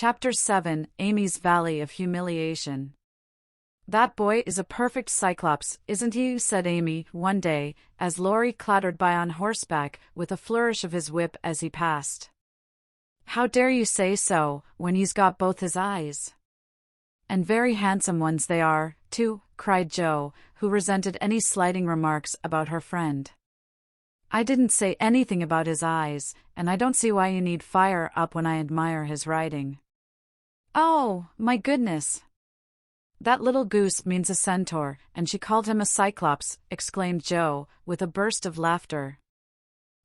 Chapter 7, Amy's Valley of Humiliation. "That boy is a perfect Cyclops, isn't he?" said Amy, one day, as Laurie clattered by on horseback, with a flourish of his whip as he passed. "How dare you say so, when he's got both his eyes?" "And very handsome ones they are, too," cried Jo, who resented any slighting remarks about her friend. "I didn't say anything about his eyes, and I don't see why you need fire up when I admire his riding." "Oh, my goodness! That little goose means a centaur, and she called him a Cyclops," exclaimed Jo, with a burst of laughter.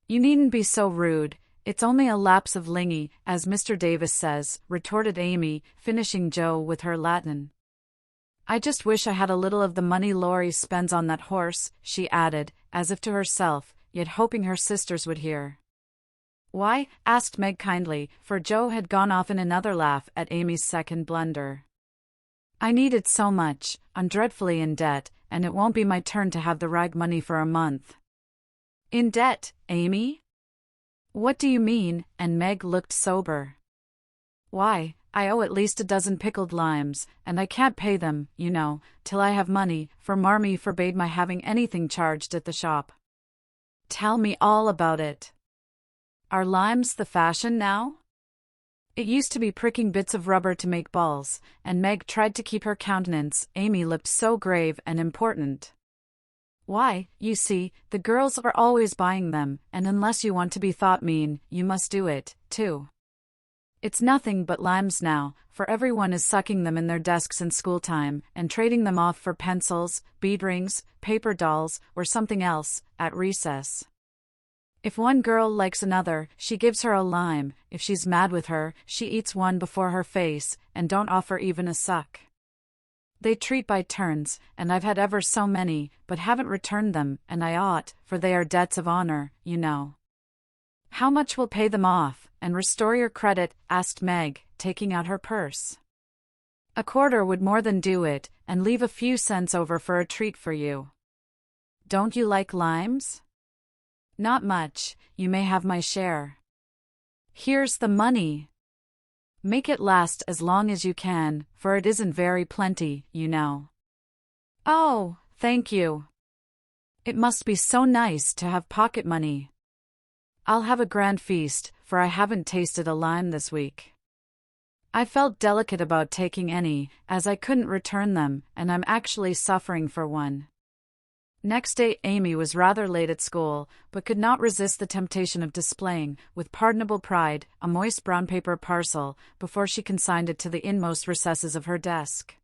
"You needn't be so rude, it's only a lapse of lingy, as Mr. Davis says," retorted Amy, finishing Jo with her Latin. "I just wish I had a little of the money Laurie spends on that horse," she added, as if to herself, yet hoping her sisters would hear. "Why?" asked Meg kindly, for Jo had gone off in another laugh at Amy's second blunder. "I need it so much, I'm dreadfully in debt, and it won't be my turn to have the rag money for a month." "In debt, Amy? What do you mean?" and Meg looked sober. "Why, I owe at least a dozen pickled limes, and I can't pay them, you know, till I have money, for Marmee forbade my having anything charged at the shop." "Tell me all about it. Are limes the fashion now?" "It used to be pricking bits of rubber to make balls," and Meg tried to keep her countenance. Amy looked so grave and important. "Why, you see, the girls are always buying them, and unless you want to be thought mean, you must do it, too. It's nothing but limes now, for everyone is sucking them in their desks in school time, and trading them off for pencils, bead rings, paper dolls, or something else, at recess. If one girl likes another, she gives her a lime. If she's mad with her, she eats one before her face, and don't offer even a suck. They treat by turns, and I've had ever so many, but haven't returned them, and I ought, for they are debts of honor, you know." "How much will pay them off, and restore your credit?" asked Meg, taking out her purse. "A quarter would more than do it, and leave a few cents over for a treat for you." "Don't you like limes?" "Not much, you may have my share." "Here's the money. Make it last as long as you can, for it isn't very plenty, you know." "Oh, thank you. It must be so nice to have pocket money. I'll have a grand feast, for I haven't tasted a lime this week." "I felt delicate about taking any, as I couldn't return them, and I'm actually suffering for one." Next day Amy was rather late at school, but could not resist the temptation of displaying, with pardonable pride, a moist brown paper parcel, before she consigned it to the inmost recesses of her desk.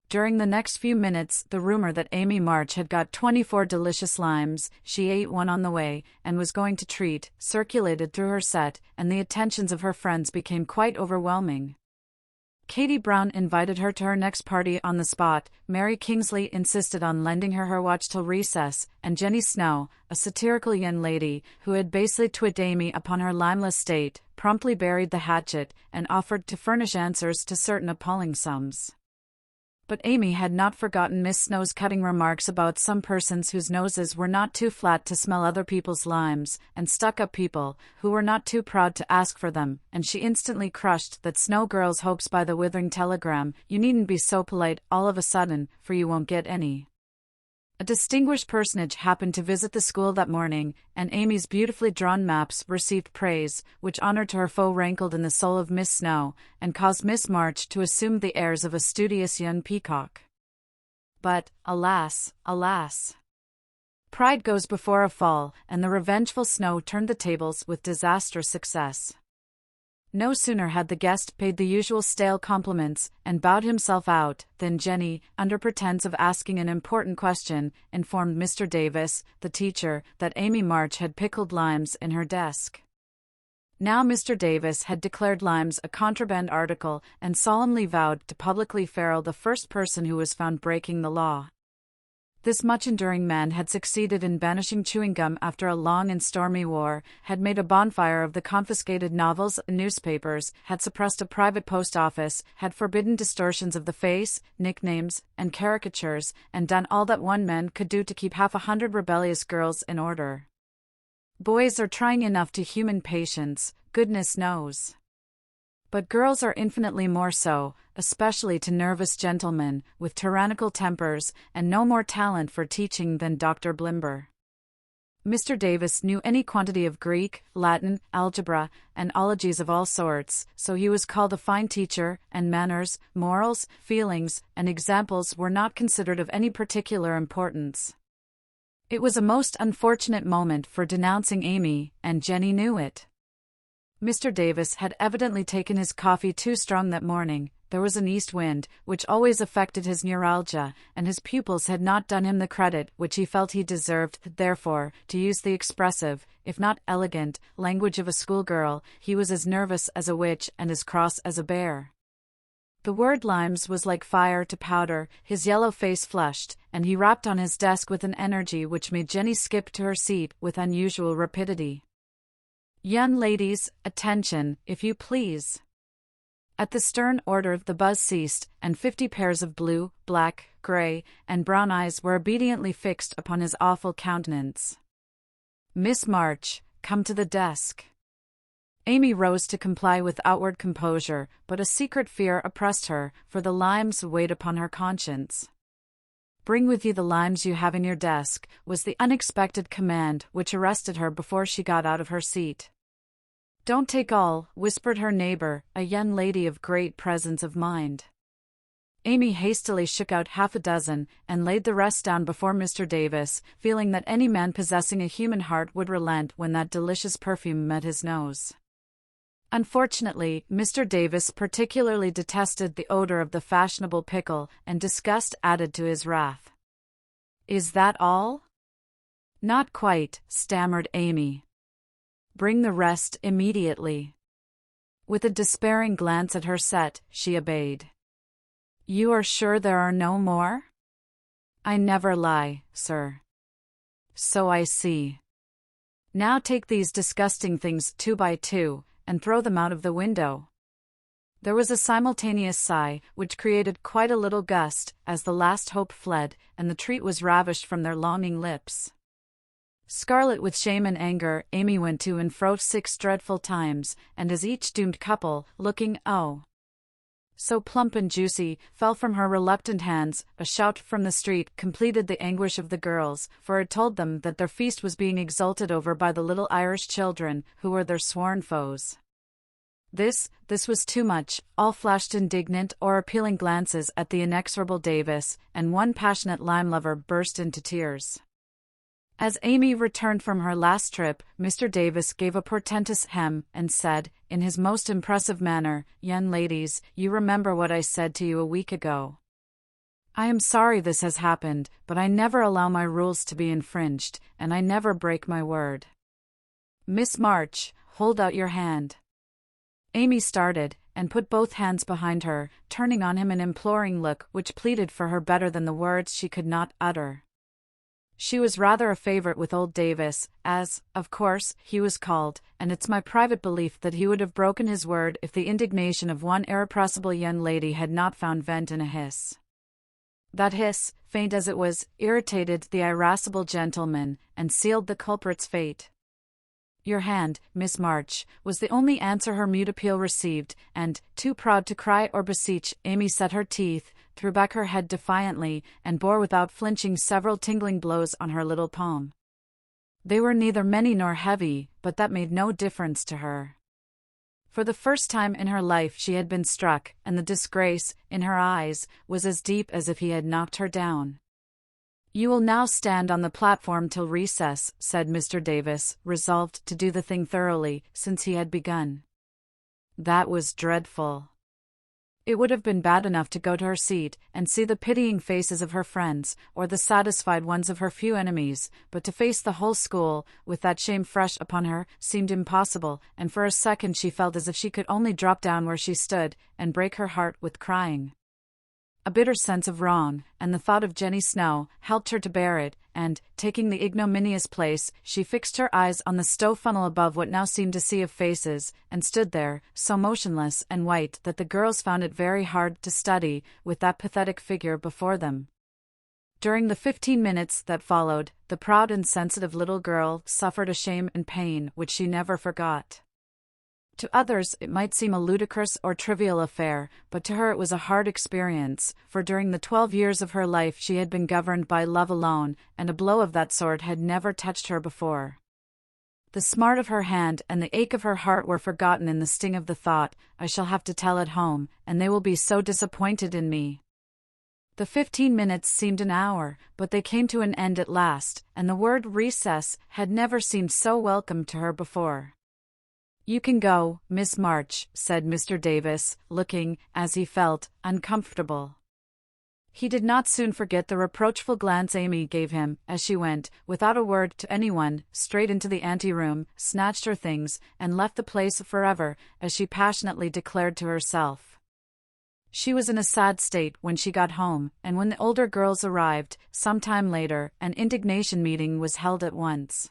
During the next few minutes, the rumor that Amy March had got 24 delicious limes, she ate one on the way, and was going to treat, circulated through her set, and the attentions of her friends became quite overwhelming. Katie Brown invited her to her next party on the spot, Mary Kingsley insisted on lending her watch till recess, and Jenny Snow, a satirical young lady, who had basely twit Amy upon her limeless state, promptly buried the hatchet, and offered to furnish answers to certain appalling sums. But Amy had not forgotten Miss Snow's cutting remarks about some persons whose noses were not too flat to smell other people's limes, and stuck-up people, who were not too proud to ask for them, and she instantly crushed that Snow girl's hopes by the withering telegram, "You needn't be so polite all of a sudden, for you won't get any." A distinguished personage happened to visit the school that morning, and Amy's beautifully drawn maps received praise, which honor to her foe rankled in the soul of Miss Snow, and caused Miss March to assume the airs of a studious young peacock. But, alas, alas! Pride goes before a fall, and the revengeful Snow turned the tables with disastrous success. No sooner had the guest paid the usual stale compliments, and bowed himself out, than Jenny, under pretense of asking an important question, informed Mr. Davis, the teacher, that Amy March had pickled limes in her desk. Now Mr. Davis had declared limes a contraband article, and solemnly vowed to publicly ferule the first person who was found breaking the law. This much-enduring man had succeeded in banishing chewing gum after a long and stormy war, had made a bonfire of the confiscated novels and newspapers, had suppressed a private post office, had forbidden distortions of the face, nicknames, and caricatures, and done all that one man could do to keep 100 rebellious girls in order. Boys are trying enough to human patience, goodness knows. But girls are infinitely more so, especially to nervous gentlemen, with tyrannical tempers, and no more talent for teaching than Dr. Blimber. Mr. Davis knew any quantity of Greek, Latin, algebra, and ologies of all sorts, so he was called a fine teacher, and manners, morals, feelings, and examples were not considered of any particular importance. It was a most unfortunate moment for denouncing Amy, and Jenny knew it. Mr. Davis had evidently taken his coffee too strong that morning. There was an east wind, which always affected his neuralgia, and his pupils had not done him the credit which he felt he deserved. Therefore, to use the expressive, if not elegant, language of a schoolgirl, he was as nervous as a witch and as cross as a bear. The word limes was like fire to powder, his yellow face flushed, and he rapped on his desk with an energy which made Jenny skip to her seat with unusual rapidity. "Young ladies, attention, if you please." At the stern order the buzz ceased, and 50 pairs of blue, black, grey, and brown eyes were obediently fixed upon his awful countenance. "Miss March, come to the desk." Amy rose to comply with outward composure, but a secret fear oppressed her, for the limes weighed upon her conscience. "Bring with you the limes you have in your desk," was the unexpected command which arrested her before she got out of her seat. "Don't take all," whispered her neighbor, a young lady of great presence of mind. Amy hastily shook out half a dozen, and laid the rest down before Mr. Davis, feeling that any man possessing a human heart would relent when that delicious perfume met his nose. Unfortunately, Mr. Davis particularly detested the odor of the fashionable pickle, and disgust added to his wrath. "Is that all?" "Not quite," stammered Amy. "Bring the rest immediately." With a despairing glance at her set, she obeyed. "You are sure there are no more?" "I never lie, sir." "So I see. Now take these disgusting things 2 by 2, and throw them out of the window." There was a simultaneous sigh, which created quite a little gust, as the last hope fled, and the treat was ravished from their longing lips. Scarlet with shame and anger, Amy went to and fro 6 dreadful times, and as each doomed couple, looking, so plump and juicy, fell from her reluctant hands, a shout from the street completed the anguish of the girls, for it told them that their feast was being exulted over by the little Irish children, who were their sworn foes. This was too much. All flashed indignant or appealing glances at the inexorable Davis, and one passionate lime lover burst into tears. As Amy returned from her last trip, Mr. Davis gave a portentous hem, and said, in his most impressive manner, "Young ladies, you remember what I said to you a week ago. I am sorry this has happened, but I never allow my rules to be infringed, and I never break my word. Miss March, hold out your hand." Amy started, and put both hands behind her, turning on him an imploring look which pleaded for her better than the words she could not utter. She was rather a favorite with old Davis, as, of course, he was called, and it's my private belief that he would have broken his word if the indignation of one irrepressible young lady had not found vent in a hiss. That hiss, faint as it was, irritated the irascible gentleman, and sealed the culprit's fate. "Your hand, Miss March," was the only answer her mute appeal received, and, too proud to cry or beseech, Amy set her teeth, threw back her head defiantly, and bore without flinching several tingling blows on her little palm. They were neither many nor heavy, but that made no difference to her. For the first time in her life she had been struck, and the disgrace, in her eyes, was as deep as if he had knocked her down. "You will now stand on the platform till recess," said Mr. Davis, resolved to do the thing thoroughly, since he had begun. That was dreadful. It would have been bad enough to go to her seat, and see the pitying faces of her friends, or the satisfied ones of her few enemies, but to face the whole school, with that shame fresh upon her, seemed impossible, and for a second she felt as if she could only drop down where she stood, and break her heart with crying. A bitter sense of wrong, and the thought of Jenny Snow, helped her to bear it, and, taking the ignominious place, she fixed her eyes on the stove funnel above what now seemed a sea of faces, and stood there, so motionless and white that the girls found it very hard to study, with that pathetic figure before them. During the 15 minutes that followed, the proud and sensitive little girl suffered a shame and pain which she never forgot. To others it might seem a ludicrous or trivial affair, but to her it was a hard experience, for during the 12 years of her life she had been governed by love alone, and a blow of that sort had never touched her before. The smart of her hand and the ache of her heart were forgotten in the sting of the thought, I shall have to tell at home, and they will be so disappointed in me. The 15 minutes seemed an hour, but they came to an end at last, and the word recess had never seemed so welcome to her before. "You can go, Miss March," said Mr. Davis, looking, as he felt, uncomfortable. He did not soon forget the reproachful glance Amy gave him, as she went, without a word to anyone, straight into the anteroom, snatched her things, and left the place forever, as she passionately declared to herself. She was in a sad state when she got home, and when the older girls arrived, some time later, an indignation meeting was held at once.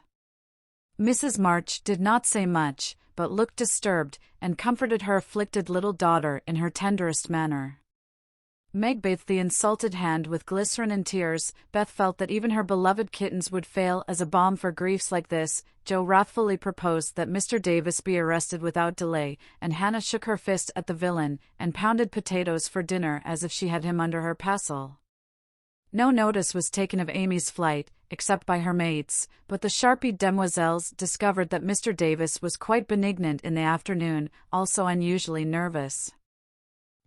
Mrs. March did not say much, but looked disturbed, and comforted her afflicted little daughter in her tenderest manner. Meg bathed the insulted hand with glycerin and tears. Beth felt that even her beloved kittens would fail as a balm for griefs like this. Joe wrathfully proposed that Mr. Davis be arrested without delay, and Hannah shook her fist at the villain, and pounded potatoes for dinner as if she had him under her pestle. No notice was taken of Amy's flight, except by her mates, but the sharpie demoiselles discovered that Mr. Davis was quite benignant in the afternoon, also unusually nervous.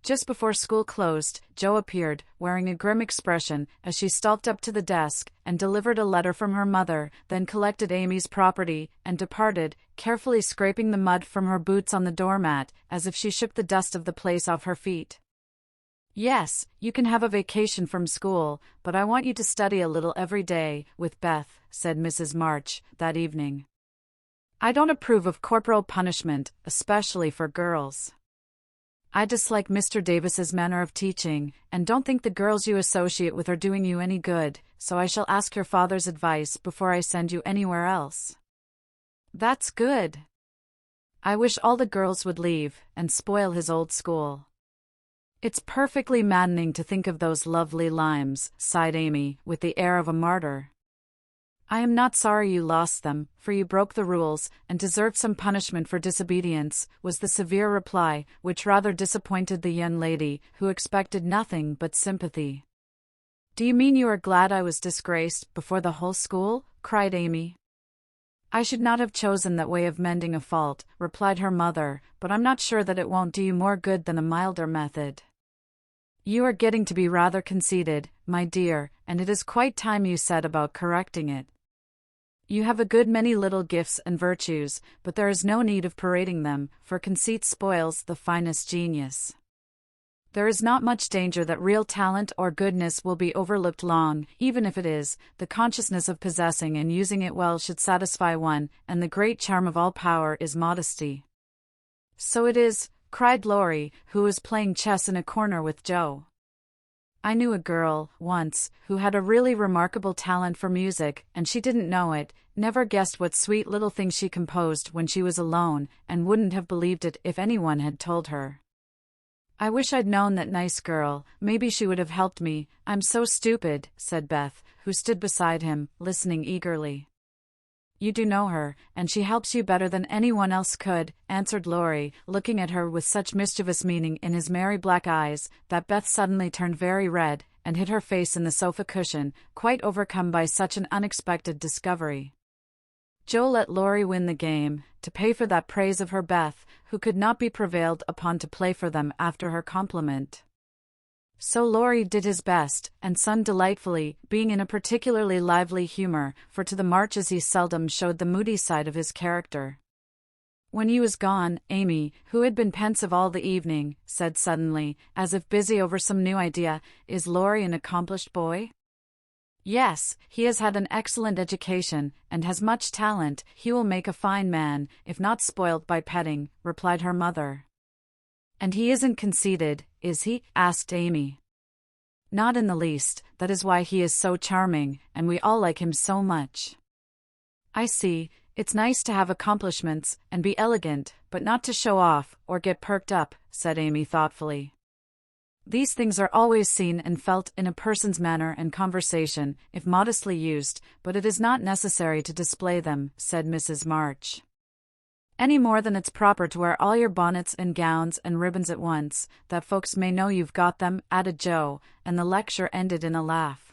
Just before school closed, Jo appeared, wearing a grim expression, as she stalked up to the desk, and delivered a letter from her mother, then collected Amy's property, and departed, carefully scraping the mud from her boots on the doormat, as if she shook the dust of the place off her feet. "Yes, you can have a vacation from school, but I want you to study a little every day, with Beth," said Mrs. March, that evening. "I don't approve of corporal punishment, especially for girls. I dislike Mr. Davis's manner of teaching, and don't think the girls you associate with are doing you any good, so I shall ask your father's advice before I send you anywhere else." "That's good. I wish all the girls would leave, and spoil his old school." "It's perfectly maddening to think of those lovely limes," sighed Amy, with the air of a martyr. "I am not sorry you lost them, for you broke the rules, and deserved some punishment for disobedience," was the severe reply, which rather disappointed the young lady, who expected nothing but sympathy. "Do you mean you are glad I was disgraced, before the whole school?" cried Amy. "I should not have chosen that way of mending a fault," replied her mother, "but I'm not sure that it won't do you more good than a milder method. You are getting to be rather conceited, my dear, and it is quite time you set about correcting it. You have a good many little gifts and virtues, but there is no need of parading them, for conceit spoils the finest genius. There is not much danger that real talent or goodness will be overlooked long, even if it is. The consciousness of possessing and using it well should satisfy one, and the great charm of all power is modesty." "So it is," cried Laurie, who was playing chess in a corner with Jo. "I knew a girl, once, who had a really remarkable talent for music, and she didn't know it, never guessed what sweet little things she composed when she was alone, and wouldn't have believed it if anyone had told her. I wish I'd known that nice girl, maybe she would have helped me. I'm so stupid," said Beth, who stood beside him, listening eagerly. "You do know her, and she helps you better than anyone else could," answered Laurie, looking at her with such mischievous meaning in his merry black eyes, that Beth suddenly turned very red, and hid her face in the sofa cushion, quite overcome by such an unexpected discovery. Jo let Laurie win the game, to pay for that praise of her Beth, who could not be prevailed upon to play for them after her compliment. So Laurie did his best, and sung delightfully, being in a particularly lively humor, for to the Marches he seldom showed the moody side of his character. When he was gone, Amy, who had been pensive all the evening, said suddenly, as if busy over some new idea, "Is Laurie an accomplished boy?" "Yes, he has had an excellent education, and has much talent. He will make a fine man, if not spoilt by petting," replied her mother. "And he isn't conceited, is he?" asked Amy. "Not in the least, that is why he is so charming, and we all like him so much." "I see, it's nice to have accomplishments, and be elegant, but not to show off, or get perked up," said Amy thoughtfully. "These things are always seen and felt in a person's manner and conversation, if modestly used, but it is not necessary to display them," said Mrs. March. Any more than it's proper to wear all your bonnets and gowns and ribbons at once, that folks may know you've got them," added Joe, and the lecture ended in a laugh.